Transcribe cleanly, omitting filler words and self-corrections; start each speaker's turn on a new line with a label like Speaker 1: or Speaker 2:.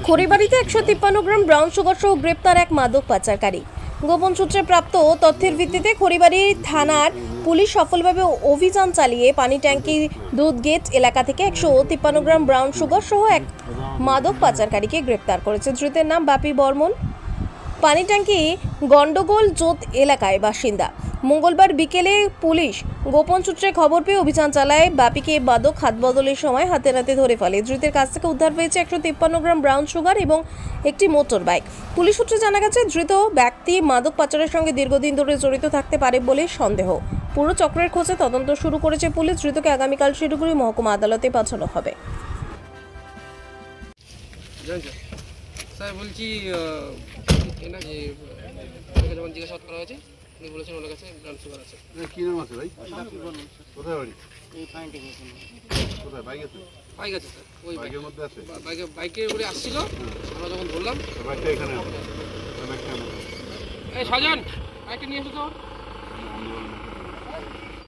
Speaker 1: খড়িবাড়িতে 153 gram brown sugar সহ গ্রেপ্তার এক মাদক পাচারকারী। গোপন সূত্রে প্রাপ্ত তথ্যের ভিত্তিতে খড়িবাড়ি থানার পুলিশ সফলভাবে অভিযান চালিয়ে পানি ট্যাঙ্কি দুধ গেট এলাকা থেকে 153 গ্রাম ব্রাউন সুগার সহ এক মাদক পাচারকারীকে গ্রেপ্তার করেছে। ধৃতের নাম বাপি বর্মন, পানি ট্যাঙ্কি গন্ডগোল জোত এলাকায় বাসিন্দা। মঙ্গলবার বিকেলে পুলিশ গোপন সূত্রে খবর পেয়ে অভিযান চালায়। বাপিকে মাদক হাত বদলের সময় হাতে নাতে ধরে ফেলে। ধৃতের কাছ থেকে উদ্ধার হয়েছে 153 গ্রাম ব্রাউন সুগার এবং একটি মোটর বাইক। পুলিশ সূত্রে জানা গেছে, ধৃত ব্যক্তি মাদক পাচারের সঙ্গে দীর্ঘদিন ধরে জড়িত থাকতে পারে বলে সন্দেহ। পুরো চক্রের খোঁজে তদন্ত শুরু করেছে পুলিশ। ধৃতকে আগামীকাল শিলিগুড়ি মহকুমা আদালতে পাঠানো হবে।
Speaker 2: স্যার বলছি এনাকে যখন জিজ্ঞাসাবাদ করা হয়েছে উনি বলেছেন ওনার কাছে ব্রাউন সুগার আছে।
Speaker 3: কি নাম আছে ভাই? কোথায় বাড়ি? কোথায় বাইক আছে?
Speaker 2: বাইক আছে স্যার, ওই
Speaker 3: বাইকের মধ্যে আছে।
Speaker 2: বাইকের উপরে আসছিল, আমরা যখন ধরলাম।
Speaker 3: বাইকটা এখানে আছে।
Speaker 2: এই সাজান বাইকটা নিয়ে এসো তো।